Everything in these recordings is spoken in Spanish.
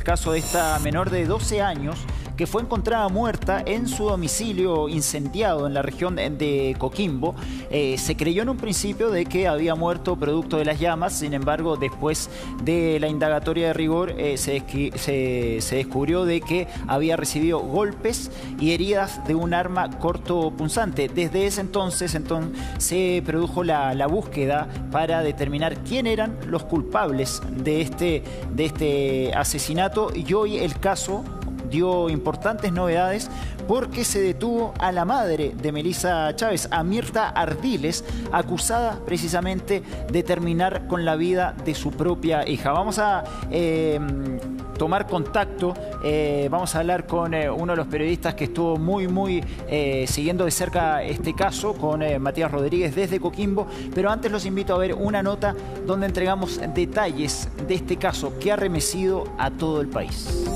caso de esta menor de 12 años que fue encontrada muerta en su domicilio incendiado en la región de Coquimbo. Se creyó en un principio de que había muerto producto de las llamas, sin embargo, después de la indagatoria de rigor se descubrió de que había recibido golpes y heridas de un arma cortopunzante. Desde ese entonces se produjo la búsqueda para determinar quién eran los culpables de este asesinato, y hoy el caso dio importantes novedades porque se detuvo a la madre de Melissa Chávez, a Mirta Ardiles, acusada precisamente de terminar con la vida de su propia hija. Vamos a tomar contacto, vamos a hablar con uno de los periodistas que estuvo muy siguiendo de cerca este caso, con Matías Rodríguez desde Coquimbo, pero antes los invito a ver una nota donde entregamos detalles de este caso que ha remecido a todo el país.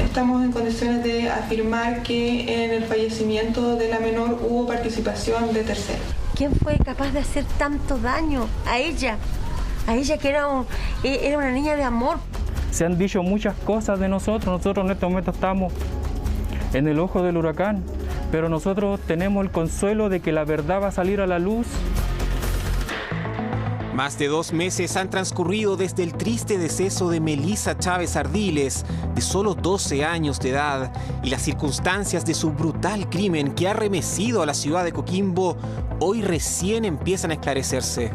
Estamos en condiciones de afirmar que en el fallecimiento de la menor hubo participación de terceros. ¿Quién fue capaz de hacer tanto daño a ella? A ella que era una niña de amor. Se han dicho muchas cosas de nosotros en este momento estamos en el ojo del huracán, pero nosotros tenemos el consuelo de que la verdad va a salir a la luz. Más de 2 meses han transcurrido desde el triste deceso de Melissa Chávez Ardiles, de solo 12 años de edad, y las circunstancias de su brutal crimen que ha remecido a la ciudad de Coquimbo hoy recién empiezan a esclarecerse.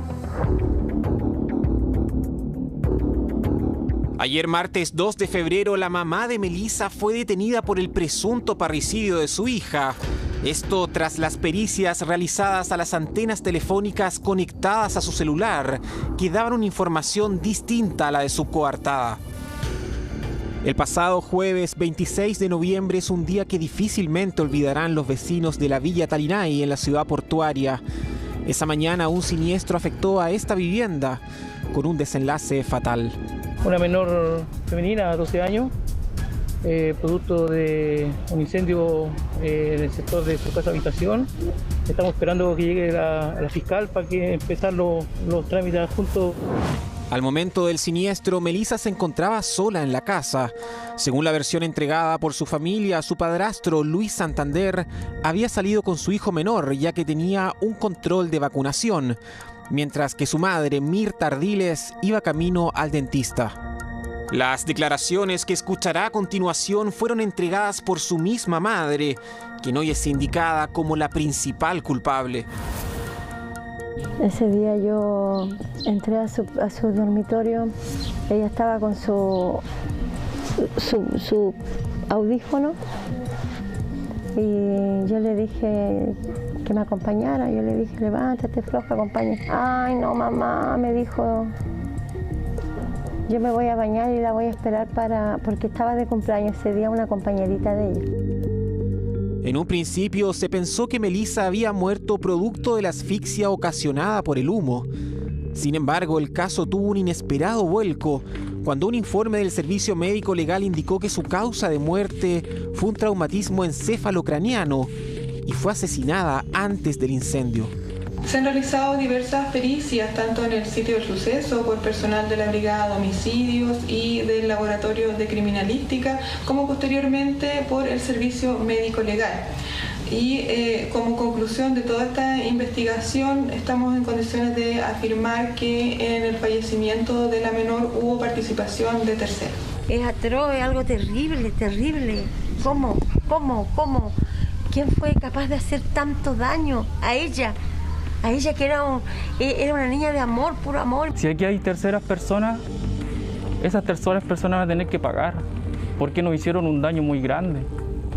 Ayer martes 2 de febrero, la mamá de Melissa fue detenida por el presunto parricidio de su hija. Esto tras las pericias realizadas a las antenas telefónicas conectadas a su celular, que daban una información distinta a la de su coartada. El pasado jueves 26 de noviembre es un día que difícilmente olvidarán los vecinos de la Villa Talinay en la ciudad portuaria. Esa mañana un siniestro afectó a esta vivienda con un desenlace fatal. Una menor femenina, 12 años, producto de un incendio en el sector de su casa habitación. Estamos esperando que llegue la fiscal para que empezar los trámites juntos. Al momento del siniestro, Melissa se encontraba sola en la casa. Según la versión entregada por su familia, su padrastro, Luis Santander, había salido con su hijo menor ya que tenía un control de vacunación, mientras que su madre, Mirta Ardiles, iba camino al dentista. Las declaraciones que escuchará a continuación fueron entregadas por su misma madre, quien hoy es indicada como la principal culpable. Ese día yo entré a su dormitorio, ella estaba con su audífono y yo le dije que me acompañara. Yo le dije, levántate, floja, acompañe. Ay, no, mamá, me dijo, yo me voy a bañar y la voy a esperar porque estaba de cumpleaños ese día una compañerita de ella. En un principio se pensó que Melissa había muerto producto de la asfixia ocasionada por el humo. Sin embargo, el caso tuvo un inesperado vuelco cuando un informe del Servicio Médico Legal indicó que su causa de muerte fue un traumatismo encéfalo-craneano y fue asesinada antes del incendio. Se han realizado diversas pericias, tanto en el sitio del suceso por personal de la Brigada de Homicidios y del Laboratorio de Criminalística, como posteriormente por el Servicio Médico Legal. Y como conclusión de toda esta investigación, estamos en condiciones de afirmar que en el fallecimiento de la menor hubo participación de terceros. Es atroz, es algo terrible, terrible. ¿Cómo? ¿Quién fue capaz de hacer tanto daño a ella? A ella que era una niña de amor, puro amor. Si aquí hay terceras personas, esas terceras personas van a tener que pagar, porque nos hicieron un daño muy grande.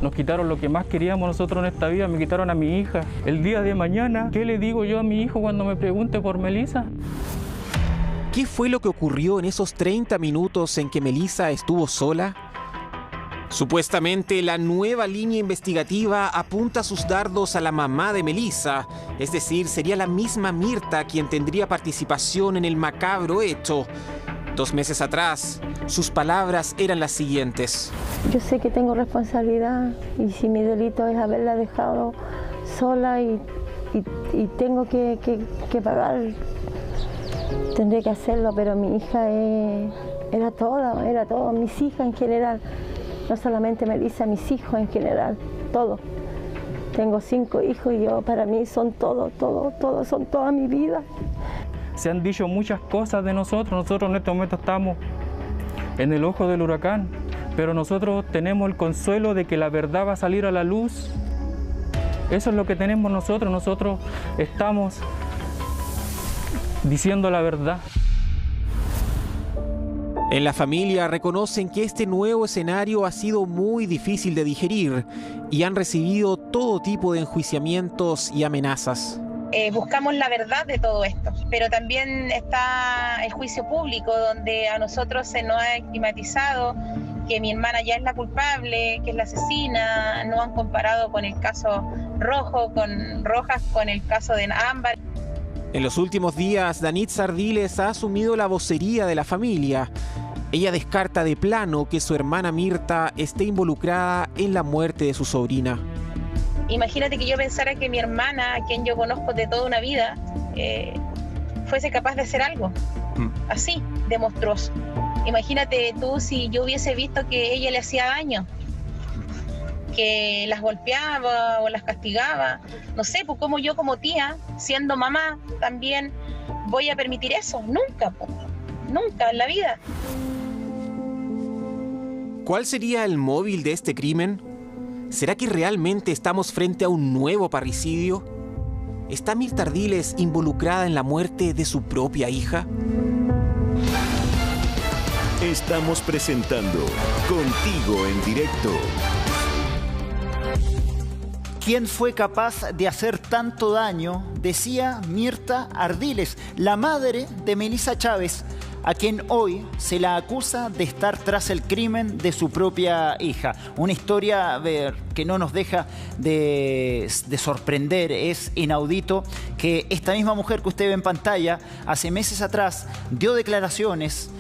Nos quitaron lo que más queríamos nosotros en esta vida, me quitaron a mi hija. El día de mañana, ¿qué le digo yo a mi hijo cuando me pregunte por Melissa? ¿Qué fue lo que ocurrió en esos 30 minutos en que Melissa estuvo sola? Supuestamente, la nueva línea investigativa apunta sus dardos a la mamá de Melissa, es decir, sería la misma Mirta quien tendría participación en el macabro hecho. 2 meses atrás, Sus palabras eran las siguientes. Yo sé que tengo responsabilidad y si mi delito es haberla dejado sola y tengo que pagar, tendré que hacerlo, pero mi hija era todo, mis hijas en general, no solamente Melissa, mis hijos en general, todo. Tengo 5 hijos y para mí son todo, son toda mi vida. Se han dicho muchas cosas de nosotros en este momento estamos en el ojo del huracán, pero nosotros tenemos el consuelo de que la verdad va a salir a la luz. Eso es lo que tenemos nosotros estamos diciendo la verdad. En la familia reconocen que este nuevo escenario ha sido muy difícil de digerir y han recibido todo tipo de enjuiciamientos y amenazas. Buscamos la verdad de todo esto, pero también está el juicio público, donde a nosotros se nos ha estigmatizado que mi hermana ya es la culpable, que es la asesina. No han comparado con el caso Rojas con el caso de Ámbar. En los últimos días, Danitza Ardiles ha asumido la vocería de la familia. Ella descarta de plano que su hermana Mirta esté involucrada en la muerte de su sobrina. Imagínate que yo pensara que mi hermana, a quien yo conozco de toda una vida, fuese capaz de hacer algo así, de monstruoso. Imagínate tú si yo hubiese visto que ella le hacía daño, que las golpeaba o las castigaba. No sé, pues como yo como tía, siendo mamá, también voy a permitir eso. Nunca en la vida. ¿Cuál sería el móvil de este crimen? ¿Será que realmente estamos frente a un nuevo parricidio? ¿Está Mirta Ardiles involucrada en la muerte de su propia hija? Estamos presentando Contigo en Directo. ¿Quién fue capaz de hacer tanto daño? Decía Mirta Ardiles, la madre de Melissa Chávez, a quien hoy se la acusa de estar tras el crimen de su propia hija. Una historia que no nos deja de sorprender. Es inaudito que esta misma mujer que usted ve en pantalla, hace meses atrás, dio declaraciones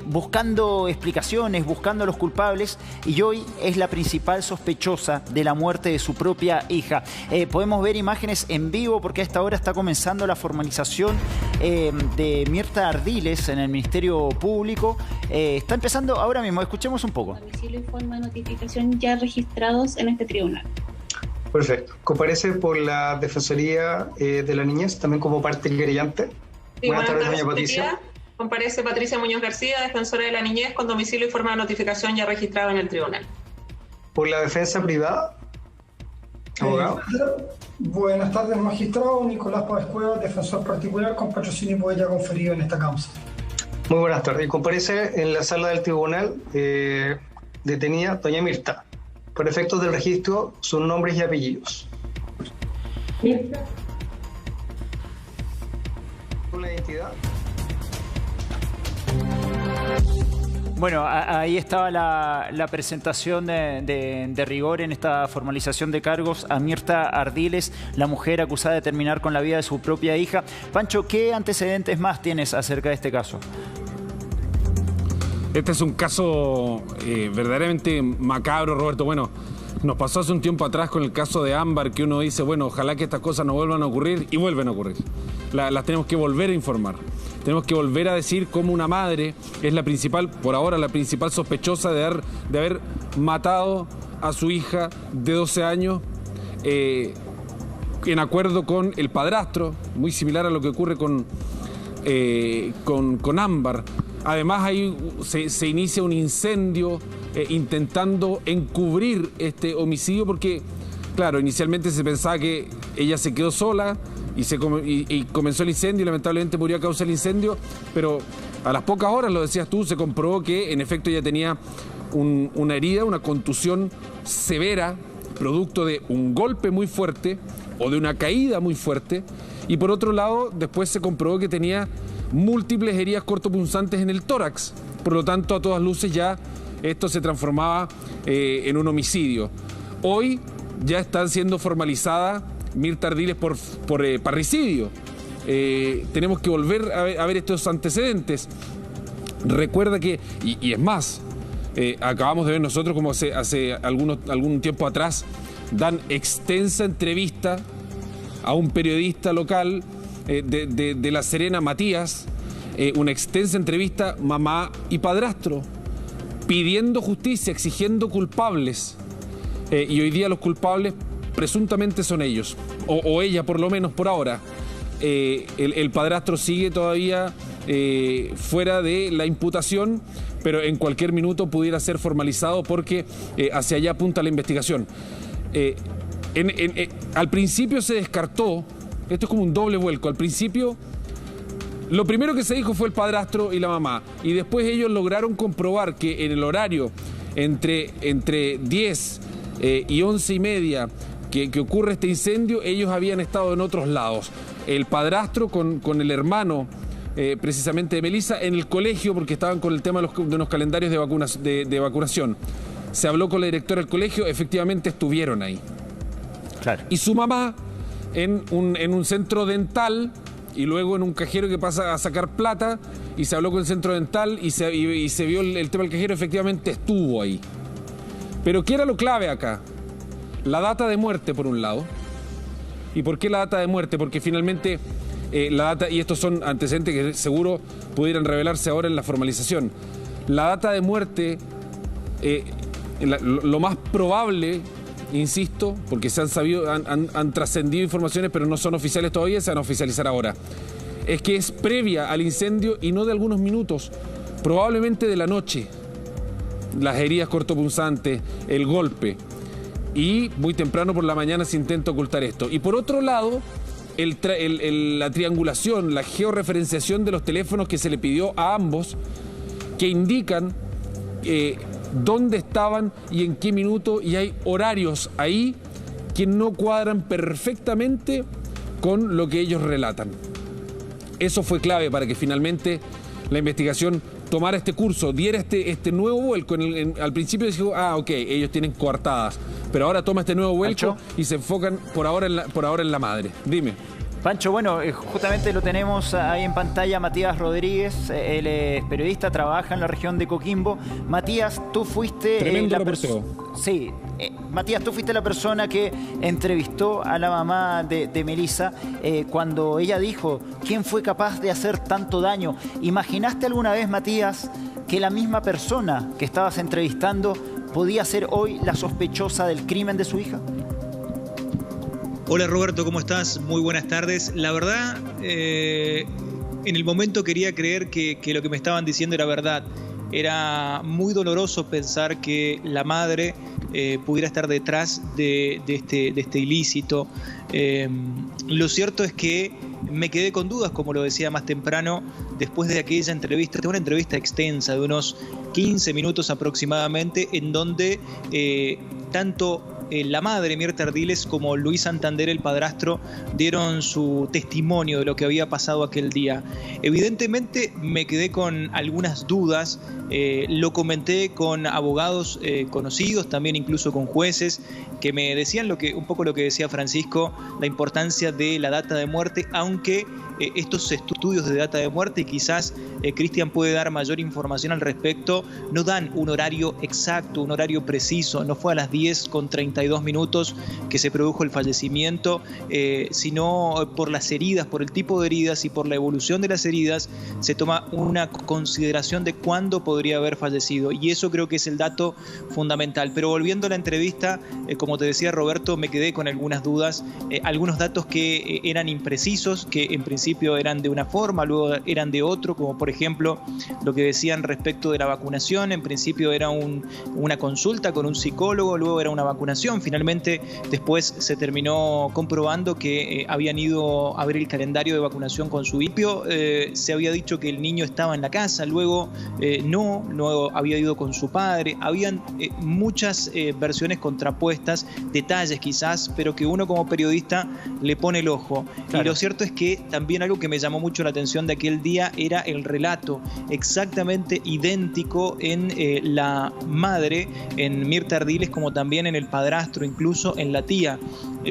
buscando explicaciones, buscando a los culpables, y hoy es la principal sospechosa de la muerte de su propia hija. Podemos ver imágenes en vivo porque a esta hora está comenzando la formalización de Mirta Ardiles en el Ministerio Público. Está empezando ahora mismo, escuchemos un poco. Domicilio y forma de notificación ya registrados en este tribunal. Perfecto. Comparece por la Defensoría de la Niñez, también como parte del querellante. Sí, buenas tardes, doña Patricia. Comparece Patricia Muñoz García, defensora de la niñez, con domicilio y forma de notificación ya registrado en el tribunal. Por la defensa privada, abogado. Buenas tardes, magistrado. Nicolás Páez Cuevas, defensor particular, con patrocinio y poder ya conferido en esta causa. Muy buenas tardes. Comparece en la sala del tribunal detenida doña Mirta. Por efectos del registro, sus nombres y apellidos. Mirta. Por la identidad. Bueno, ahí estaba la presentación de rigor en esta formalización de cargos a Mirta Ardiles, la mujer acusada de terminar con la vida de su propia hija. Pancho, ¿qué antecedentes más tienes acerca de este caso? Este es un caso verdaderamente macabro, Roberto. Bueno, nos pasó hace un tiempo atrás con el caso de Ámbar, que uno dice, bueno, ojalá que estas cosas no vuelvan a ocurrir, y vuelven a ocurrir. Las tenemos que volver a informar. Tenemos que volver a decir cómo una madre es la principal, por ahora la principal sospechosa de haber matado a su hija de 12 años en acuerdo con el padrastro, muy similar a lo que ocurre con Ámbar. Además ahí se inicia un incendio intentando encubrir este homicidio porque, claro, inicialmente se pensaba que ella se quedó sola y comenzó el incendio y lamentablemente murió a causa del incendio, pero a las pocas horas, lo decías tú, se comprobó que en efecto ella tenía una herida, una contusión severa, producto de un golpe muy fuerte o de una caída muy fuerte, y por otro lado después se comprobó que tenía múltiples heridas cortopunzantes en el tórax. Por lo tanto, a todas luces ya esto se transformaba en un homicidio. Hoy ya están siendo formalizadas Mirta Ardiles por parricidio. Tenemos que volver a ver estos antecedentes. recuerda que, y es más, acabamos de ver nosotros como hace algún tiempo atrás, dan extensa entrevista a un periodista local de La Serena, Matías, una extensa entrevista, mamá y padrastro, pidiendo justicia, exigiendo culpables. Y hoy día los culpables presuntamente son ellos, o ella por lo menos por ahora. El padrastro sigue todavía fuera de la imputación, pero en cualquier minuto pudiera ser formalizado porque hacia allá apunta la investigación. Al principio se descartó, esto es como un doble vuelco, al principio lo primero que se dijo fue el padrastro y la mamá, y después ellos lograron comprobar que en el horario entre 10 y 11:30 que ocurre este incendio, ellos habían estado en otros lados. El padrastro con el hermano precisamente de Melissa en el colegio, porque estaban con el tema de unos calendarios de vacunación. Se habló con la directora del colegio, efectivamente estuvieron ahí. Claro. Y su mamá en un centro dental, y luego en un cajero que pasa a sacar plata, y se habló con el centro dental y se vio el tema del cajero, efectivamente estuvo ahí. Pero ¿qué era lo clave acá? La data de muerte, por un lado. ¿Y por qué la data de muerte? Porque finalmente la data, y estos son antecedentes que seguro pudieran revelarse ahora en la formalización, la data de muerte, lo más probable, insisto, porque se han sabido, han trascendido informaciones, pero no son oficiales todavía, se van a oficializar ahora, es que es previa al incendio y no de algunos minutos, probablemente de la noche. Las heridas cortopunzantes, el golpe. Y muy temprano por la mañana se intenta ocultar esto. Y por otro lado, la triangulación, la georreferenciación de los teléfonos que se le pidió a ambos, que indican dónde estaban y en qué minuto, y hay horarios ahí que no cuadran perfectamente con lo que ellos relatan. Eso fue clave para que finalmente la investigación tomara este curso, diera este nuevo vuelco. Al principio dijo, ok, ellos tienen coartadas, pero ahora toma este nuevo vuelco, Pancho, y se enfocan por ahora en la madre. Dime. Pancho, bueno, justamente lo tenemos ahí en pantalla, Matías Rodríguez, él es periodista, trabaja en la región de Coquimbo. Matías, tú fuiste Sí, Matías, tú fuiste la persona que entrevistó a la mamá de Melissa cuando ella dijo, ¿quién fue capaz de hacer tanto daño? ¿Imaginaste alguna vez, Matías, que la misma persona que estabas entrevistando podía ser hoy la sospechosa del crimen de su hija? Hola Roberto, ¿cómo estás? Muy buenas tardes. La verdad, en el momento quería creer que lo que me estaban diciendo era verdad. Era muy doloroso pensar que la madre pudiera estar detrás de este ilícito. Lo cierto es que me quedé con dudas, como lo decía más temprano, después de aquella entrevista. Tengo una entrevista extensa de unos 15 minutos aproximadamente, en donde tanto la madre, Mirta Ardiles, como Luis Santander, el padrastro, dieron su testimonio de lo que había pasado aquel día. Evidentemente me quedé con algunas dudas, lo comenté con abogados conocidos, también incluso con jueces, que me decían un poco lo que decía Francisco, la importancia de la data de muerte, aunque estos estudios de data de muerte, y quizás Cristian puede dar mayor información al respecto, no dan un horario exacto, un horario preciso. No fue a las 10:32 que se produjo el fallecimiento, sino por las heridas, por el tipo de heridas y por la evolución de las heridas, se toma una consideración de cuándo podría haber fallecido, y eso creo que es el dato fundamental. Pero volviendo a la entrevista, como te decía Roberto, me quedé con algunas dudas, algunos datos que eran imprecisos, que en principio eran de una forma, luego eran de otro, como por ejemplo lo que decían respecto de la vacunación. En principio era una consulta con un psicólogo, luego era una vacunación. Finalmente después se terminó comprobando que habían ido a ver el calendario de vacunación con su hijo. Se había dicho que el niño estaba en la casa, luego no había ido con su padre. Habían muchas versiones contrapuestas, detalles quizás, pero que uno como periodista le pone el ojo. Claro. Y lo cierto es que también algo que me llamó mucho la atención de aquel día era el relato exactamente idéntico en la madre, en Mirta Ardiles, como también en el padrastro, incluso en la tía.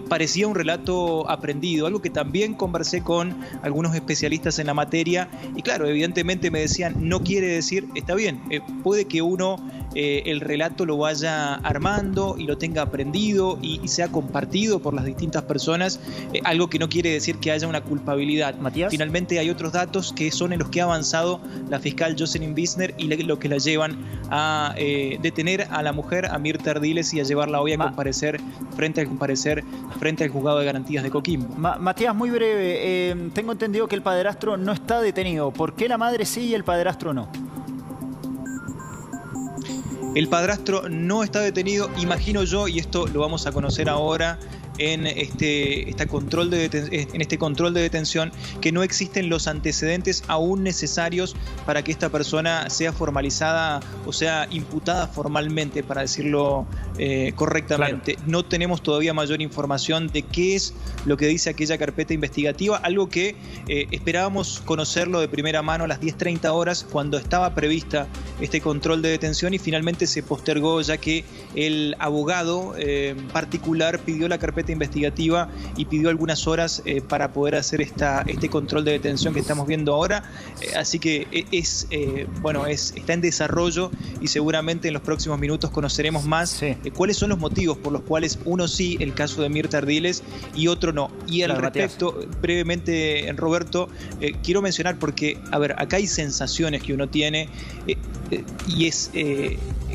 parecía un relato aprendido, algo que también conversé con algunos especialistas en la materia, y claro, evidentemente me decían, no quiere decir, está bien, puede que uno el relato lo vaya armando y lo tenga aprendido y sea compartido por las distintas personas, algo que no quiere decir que haya una culpabilidad. Matías. Finalmente hay otros datos que son en los que ha avanzado la fiscal Jocelyn Wisner y lo que la llevan a detener a la mujer, a Mirta Ardiles, y a llevarla hoy a comparecer frente al juzgado de garantías de Coquimbo. Matías, muy breve, tengo entendido que el padrastro no está detenido. ¿Por qué la madre sí y el padrastro no? El padrastro no está detenido, imagino yo, y esto lo vamos a conocer ahora en este control de detención, que no existen los antecedentes aún necesarios para que esta persona sea formalizada o sea imputada formalmente, para decirlo correctamente. Claro. No tenemos todavía mayor información de qué es lo que dice aquella carpeta investigativa, algo que esperábamos conocerlo de primera mano a las 10:30 horas cuando estaba prevista este control de detención, y finalmente se postergó ya que el abogado particular pidió la carpeta investigativa y pidió algunas horas para poder hacer este control de detención que estamos viendo ahora, así que está en desarrollo, y seguramente en los próximos minutos conoceremos más cuáles son los motivos por los cuales uno sí, el caso de Mirta Ardiles, y otro no. Y al respecto, brevemente, Roberto, quiero mencionar, porque a ver, acá hay sensaciones que uno tiene y es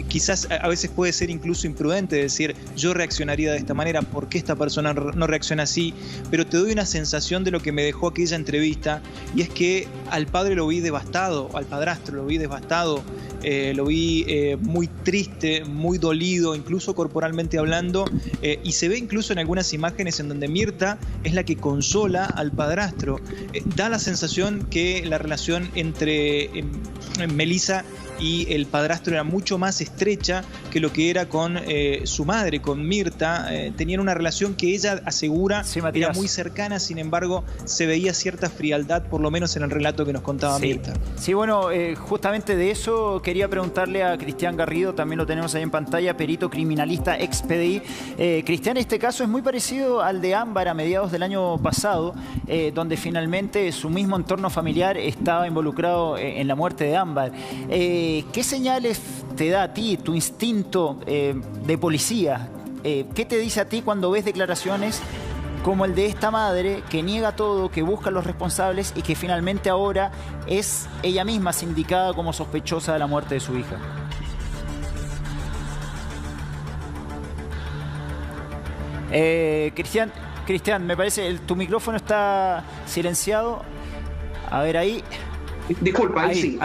quizás a veces puede ser incluso imprudente decir yo reaccionaría de esta manera, ¿por qué esta persona no reacciona así? Pero te doy una sensación de lo que me dejó aquella entrevista, y es que al padre lo vi devastado, al padrastro lo vi devastado, lo vi muy triste, muy dolido, incluso corporalmente hablando, y se ve incluso en algunas imágenes en donde Mirta es la que consola al padrastro. Da la sensación que la relación entre Melissa y el padrastro era mucho más estrecha que lo que era con su madre, con Mirta. Tenían una relación que ella asegura era muy cercana, sin embargo se veía cierta frialdad, por lo menos en el relato que nos contaba Mirta. Sí, bueno, justamente de eso quería preguntarle a Cristian Garrido, también lo tenemos ahí en pantalla, perito criminalista ex PDI. Cristian, este caso es muy parecido al de Ámbar a mediados del año pasado, donde finalmente su mismo entorno familiar estaba involucrado en la muerte de Ámbar. ¿Qué señales te da a ti tu instinto de policía? ¿Qué te dice a ti cuando ves declaraciones como el de esta madre que niega todo, que busca a los responsables y que finalmente ahora es ella misma sindicada como sospechosa de la muerte de su hija? Cristian, me parece tu micrófono está silenciado. A ver ahí. Disculpa, ahí sí.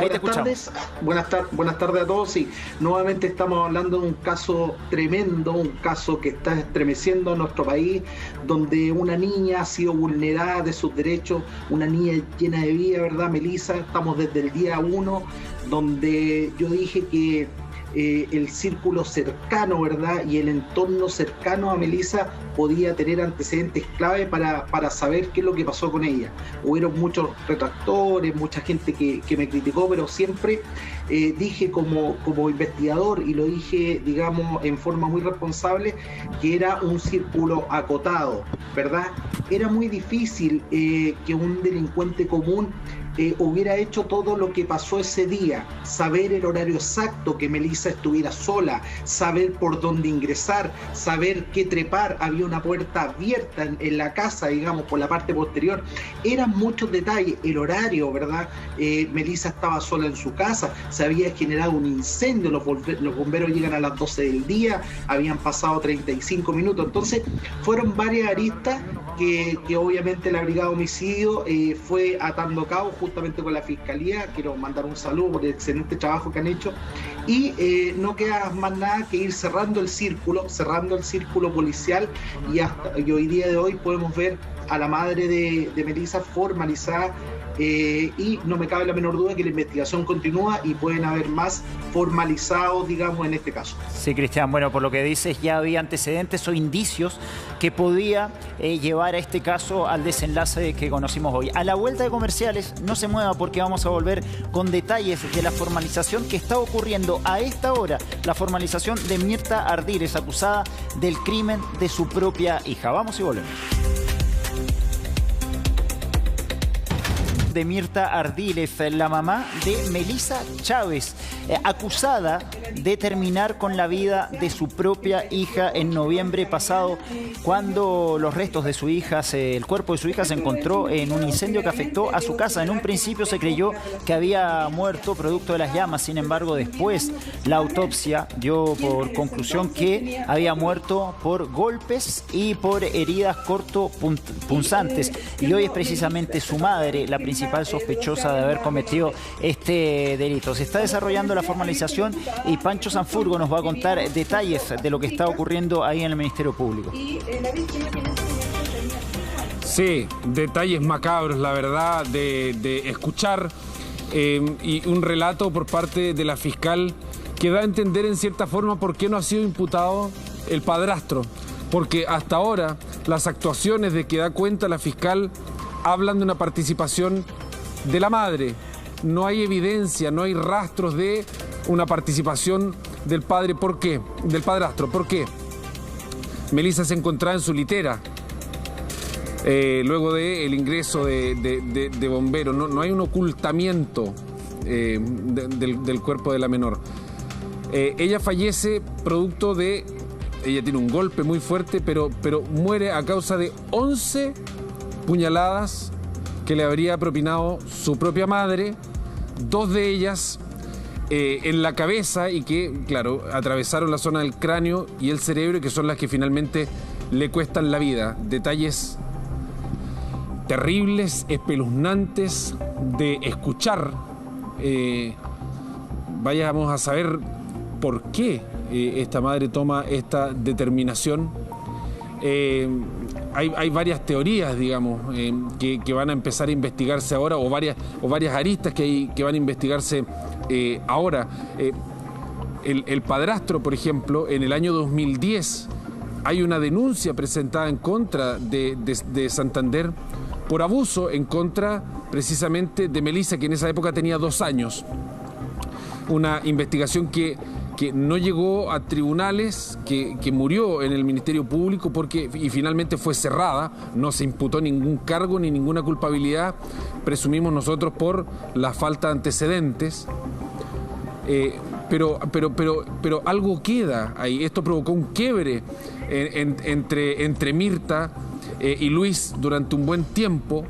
Buenas tardes a todos. Sí, nuevamente estamos hablando de un caso tremendo, un caso que está estremeciendo a nuestro país, donde una niña ha sido vulnerada de sus derechos, una niña llena de vida, ¿verdad, Melissa? Estamos desde el día 1, donde yo dije que el círculo cercano, ¿verdad?, y el entorno cercano a Melissa podía tener antecedentes clave para saber qué es lo que pasó con ella. Hubieron muchos retractores, mucha gente que me criticó, pero siempre dije como investigador, y lo dije, digamos, en forma muy responsable, que era un círculo acotado, ¿verdad? Era muy difícil que un delincuente común hubiera hecho todo lo que pasó ese día, saber el horario exacto que Melissa estuviera sola, saber por dónde ingresar, saber qué trepar. Había una puerta abierta en la casa, digamos, por la parte posterior. Eran muchos detalles, el horario, ¿verdad? Melissa estaba sola en su casa, se había generado un incendio, los bomberos llegan a las 12 del día, habían pasado 35 minutos, entonces fueron varias aristas que obviamente la Brigada de Homicidio fue atando cabos justamente con la Fiscalía. Quiero mandar un saludo por el excelente trabajo que han hecho, y no queda más nada que ir cerrando el círculo policial, y hoy día de hoy podemos ver a la madre de Melissa formalizada y no me cabe la menor duda que la investigación continúa y pueden haber más formalizados, digamos, en este caso. Sí, Cristian, bueno, por lo que dices, ya había antecedentes o indicios que podía llevar a este caso al desenlace que conocimos hoy. A la vuelta de comerciales, no se mueva porque vamos a volver con detalles de la formalización que está ocurriendo a esta hora, la formalización de Mirta Ardiles, acusada del crimen de su propia hija. Vamos y volvemos. De Mirta Ardiles, la mamá de Melissa Chávez, acusada de terminar con la vida de su propia hija en noviembre pasado, cuando los restos de su hija, el cuerpo de su hija se encontró en un incendio que afectó a su casa. En un principio se creyó que había muerto producto de las llamas, sin embargo después la autopsia dio por conclusión que había muerto por golpes y por heridas cortopunzantes, y hoy es precisamente su madre la principal sospechosa de haber cometido este delito. Se está desarrollando la formalización y Pancho Sanfurgo nos va a contar detalles de lo que está ocurriendo ahí en el Ministerio Público. Sí, detalles macabros, la verdad, de escuchar y un relato por parte de la fiscal que da a entender en cierta forma por qué no ha sido imputado el padrastro, porque hasta ahora las actuaciones de que da cuenta la fiscal hablan de una participación de la madre. No hay evidencia, no hay rastros de una participación del padre. ¿Por qué? Del padrastro. ¿Por qué? Melissa se encontraba en su litera luego del ingreso de bomberos. No hay un ocultamiento del cuerpo de la menor. Ella fallece producto de... Ella tiene un golpe muy fuerte, pero muere a causa de 11 puñaladas que le habría propinado su propia madre, 2 de ellas en la cabeza y que, claro, atravesaron la zona del cráneo y el cerebro, que son las que finalmente le cuestan la vida. Detalles terribles, espeluznantes de escuchar. Vayamos a saber por qué esta madre toma esta determinación. Hay varias teorías, digamos, que van a empezar a investigarse ahora, o varias aristas que van a investigarse ahora. El padrastro, por ejemplo, en el año 2010 hay una denuncia presentada en contra de Santander por abuso en contra precisamente de Melissa, que en esa época tenía 2 años. Una investigación que no llegó a tribunales, que murió en el Ministerio Público y finalmente fue cerrada. No se imputó ningún cargo ni ninguna culpabilidad, presumimos nosotros, por la falta de antecedentes. Pero algo queda ahí. Esto provocó un quiebre entre Mirta y Luis durante un buen tiempo.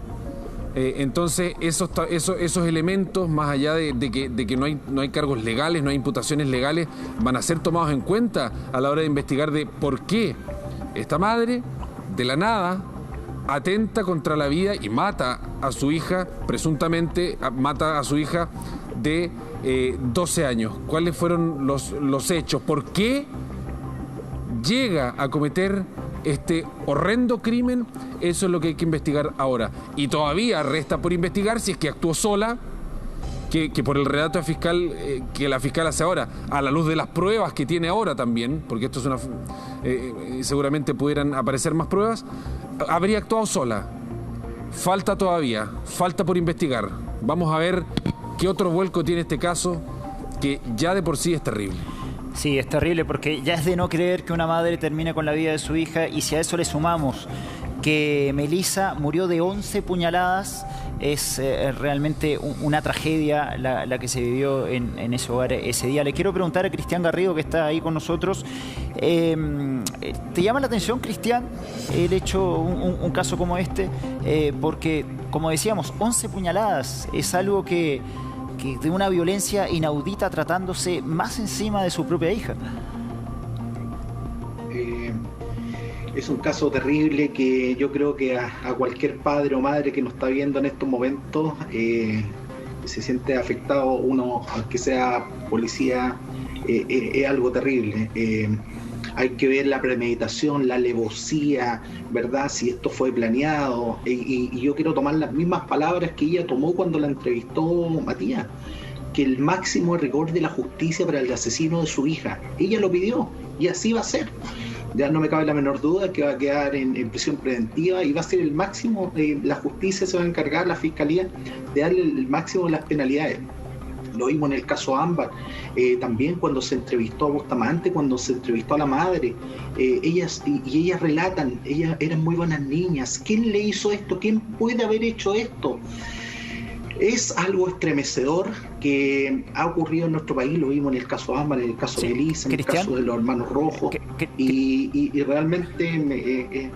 Entonces esos elementos, más allá de que no hay cargos legales, no hay imputaciones legales, van a ser tomados en cuenta a la hora de investigar de por qué esta madre, de la nada, atenta contra la vida y mata a su hija, presuntamente mata a su hija de 12 años. ¿Cuáles fueron los hechos? ¿Por qué llega a cometer este horrendo crimen? Eso es lo que hay que investigar ahora. Y todavía resta por investigar si es que actuó sola, que por el relato fiscal que la fiscal hace ahora, a la luz de las pruebas que tiene ahora también, porque esto es seguramente pudieran aparecer más pruebas, habría actuado sola. Falta todavía, falta por investigar. Vamos a ver qué otro vuelco tiene este caso, que ya de por sí es terrible. Sí, es terrible porque ya es de no creer que una madre termine con la vida de su hija, y si a eso le sumamos que Melissa murió de 11 puñaladas, es realmente una tragedia la que se vivió en ese hogar ese día. Le quiero preguntar a Cristian Garrido, que está ahí con nosotros. ¿Te llama la atención, Cristian, el hecho, un caso como este? Porque, como decíamos, 11 puñaladas es algo que de una violencia inaudita, tratándose más encima de su propia hija. Es un caso terrible que yo creo que a cualquier padre o madre que nos está viendo en estos momentos se siente afectado, uno, aunque sea policía, es algo terrible. hay que ver la premeditación, la alevosía, ¿verdad? Si esto fue planeado. Y yo quiero tomar las mismas palabras que ella tomó cuando la entrevistó Matías, que el máximo rigor de la justicia para el asesino de su hija. Ella lo pidió y así va a ser. Ya no me cabe la menor duda que va a quedar en prisión preventiva y va a ser el máximo. La justicia se va a encargar, la fiscalía, de darle el máximo de las penalidades. Lo vimos en el caso Ámbar, también cuando se entrevistó a Bustamante, cuando se entrevistó a la madre. Ellas relatan, ellas eran muy buenas niñas. ¿Quién le hizo esto? ¿Quién puede haber hecho esto? Es algo estremecedor que ha ocurrido en nuestro país, lo vimos en el caso Ámbar, en el caso de Melissa, en el caso de los hermanos Rojos, y realmente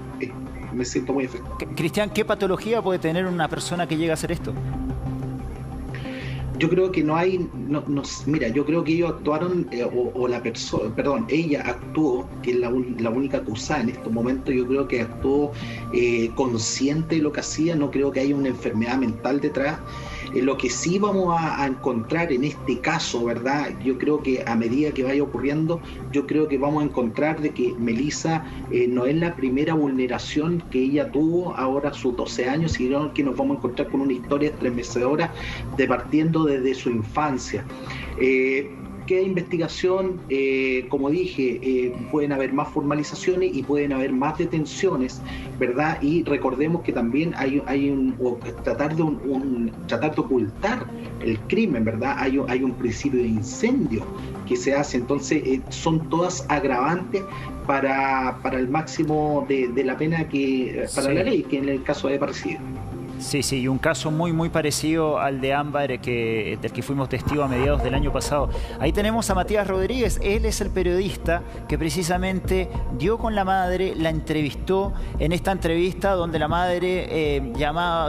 me siento muy afectado. Cristian, ¿qué patología puede tener una persona que llega a hacer esto? Yo creo que no hay, mira, yo creo que ellos actuaron, ella actuó, que es la única acusada en estos momentos, yo creo que actuó consciente de lo que hacía, no creo que haya una enfermedad mental detrás. Lo que sí vamos a encontrar en este caso, ¿verdad? Yo creo que a medida que vaya ocurriendo, yo creo que vamos a encontrar de que Melissa no es la primera vulneración que ella tuvo ahora a sus 12 años, sino que nos vamos a encontrar con una historia estremecedora partiendo desde su infancia. Queda investigación, como dije, pueden haber más formalizaciones y pueden haber más detenciones, ¿verdad? Y recordemos que también hay tratar de ocultar el crimen, ¿verdad? Hay un principio de incendio que se hace, entonces son todas agravantes para el máximo de la pena que para la ley, que en el caso de parricidio. Sí, y un caso muy parecido al de Ámbar del que fuimos testigos a mediados del año pasado. Ahí tenemos a Matías Rodríguez, él es el periodista que precisamente dio con la madre, la entrevistó en esta entrevista donde la madre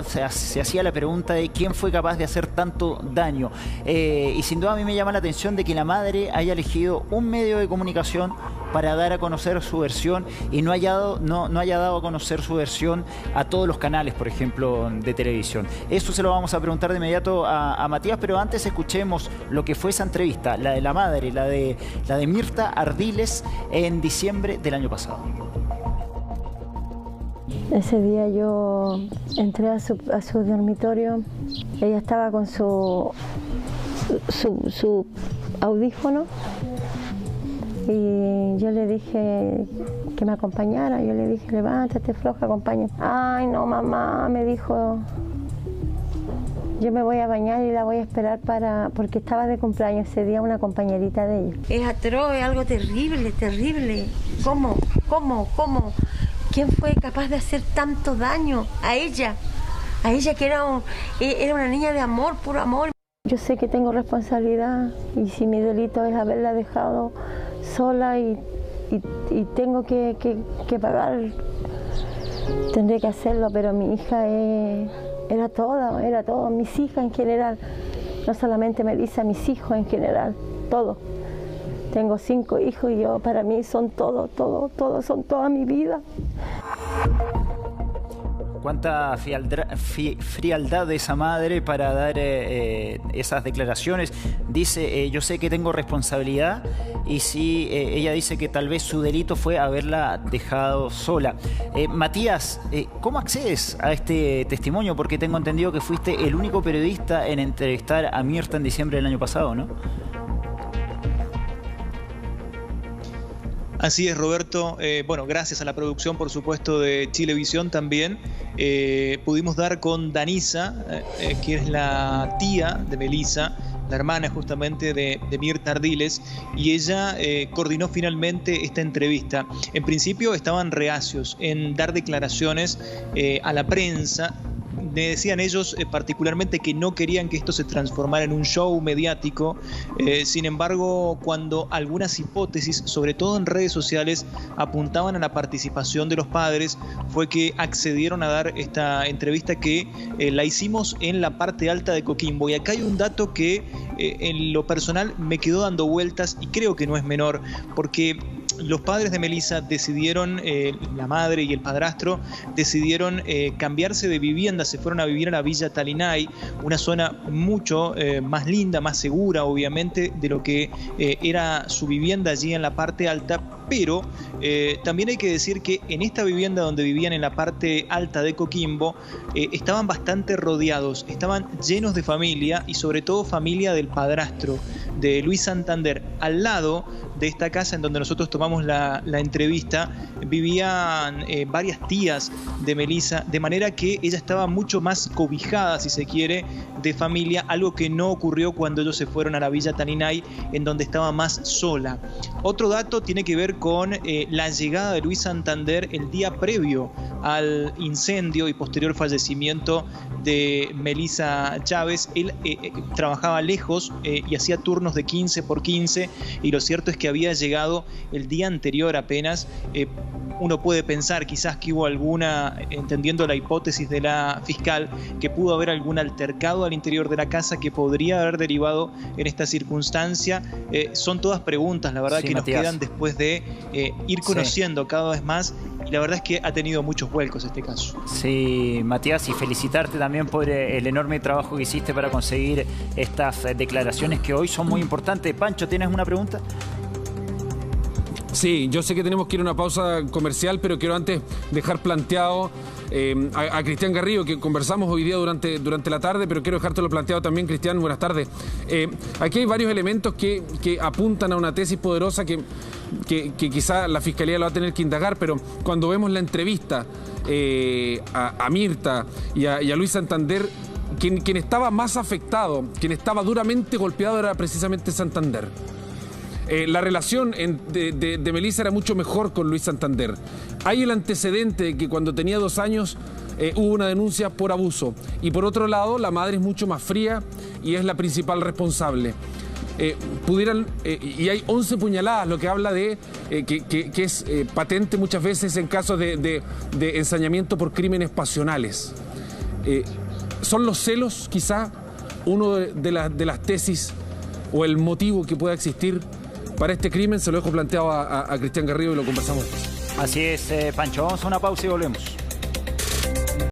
se hacía la pregunta de quién fue capaz de hacer tanto daño. Y sin duda a mí me llama la atención de que la madre haya elegido un medio de comunicación para dar a conocer su versión y no haya dado a conocer su versión a todos los canales, por ejemplo, de televisión. Eso se lo vamos a preguntar de inmediato a Matías, pero antes escuchemos lo que fue esa entrevista, la de la madre, la de Mirta Ardiles en diciembre del año pasado. Ese día yo entré a su dormitorio, ella estaba con su audífono. Y yo le dije que me acompañara, yo le dije, levántate, floja, acompáñame. Ay, no, mamá, me dijo, yo me voy a bañar y la voy a esperar porque estaba de cumpleaños ese día una compañerita de ella. Es atroz, es algo terrible, terrible. ¿Cómo? ¿Quién fue capaz de hacer tanto daño a ella? A ella que era una niña de amor, puro amor. Yo sé que tengo responsabilidad y si mi delito es haberla dejado sola y tengo que pagar, tendré que hacerlo, pero mi hija era todo, mis hijas en general, no solamente Melissa, mis hijos en general, todo. Tengo 5 hijos y para mí son todo, son toda mi vida. Cuánta frialdad de esa madre para dar esas declaraciones. Dice, yo sé que tengo responsabilidad y sí, ella dice que tal vez su delito fue haberla dejado sola. Matías, ¿cómo accedes a este testimonio? Porque tengo entendido que fuiste el único periodista en entrevistar a Mirta en diciembre del año pasado, ¿no? Así es, Roberto. Bueno, gracias a la producción, por supuesto, de Chilevisión también, pudimos dar con Danisa, que es la tía de Melissa, la hermana justamente de Mirta Ardiles, y ella coordinó finalmente esta entrevista. En principio estaban reacios en dar declaraciones a la prensa. Me decían ellos particularmente que no querían que esto se transformara en un show mediático. Sin embargo, cuando algunas hipótesis, sobre todo en redes sociales, apuntaban a la participación de los padres, fue que accedieron a dar esta entrevista que la hicimos en la parte alta de Coquimbo. Y acá hay un dato que en lo personal me quedó dando vueltas y creo que no es menor, porque los padres de Melissa decidieron, la madre y el padrastro, decidieron cambiarse de vivienda, se fueron a vivir a la Villa Talinay, una zona mucho más linda, más segura, obviamente, de lo que era su vivienda allí en la parte alta, pero también hay que decir que en esta vivienda donde vivían en la parte alta de Coquimbo, estaban bastante rodeados, estaban llenos de familia y sobre todo familia del padrastro de Luis Santander. Al lado de esta casa en donde nosotros tomamos la entrevista, vivían varias tías de Melissa, de manera que ella estaba mucho más cobijada, si se quiere, de familia, algo que no ocurrió cuando ellos se fueron a la Villa Taninay, en donde estaba más sola. Otro dato tiene que ver con la llegada de Luis Santander el día previo al incendio y posterior fallecimiento de Melissa Chávez. Él trabajaba lejos y hacía turnos de 15 por 15, y lo cierto es que había llegado el día anterior apenas. Uno puede pensar quizás que hubo alguna, entendiendo la hipótesis de la fiscal, que pudo haber algún altercado al interior de la casa que podría haber derivado en esta circunstancia. Son todas preguntas, la verdad, sí, que Matías, nos quedan después de ir conociendo cada vez más, y la verdad es que ha tenido muchos vuelcos este caso. Sí, Matías, y felicitarte también por el enorme trabajo que hiciste para conseguir estas declaraciones que hoy son muy importantes. Pancho, ¿tienes una pregunta? Sí, yo sé que tenemos que ir a una pausa comercial, pero quiero antes dejar planteado a Cristian Garrido, que conversamos hoy día durante la tarde, pero quiero dejártelo planteado también. Cristian, buenas tardes. Aquí hay varios elementos que apuntan a una tesis poderosa que quizá la Fiscalía lo va a tener que indagar, pero cuando vemos la entrevista a Mirta y a Luis Santander, quien estaba más afectado, quien estaba duramente golpeado era precisamente Santander. La relación de Melissa era mucho mejor con Luis Santander. Hay el antecedente de que cuando tenía 2 años hubo una denuncia por abuso. Y por otro lado, la madre es mucho más fría y es la principal responsable. Y hay 11 puñaladas, lo que habla de que es patente muchas veces en casos de ensañamiento por crímenes pasionales. ¿Son los celos quizá uno de las tesis o el motivo que pueda existir para este crimen? Se lo dejo planteado a Cristian Garrido y lo conversamos. Así es, Pancho. Vamos a una pausa y volvemos.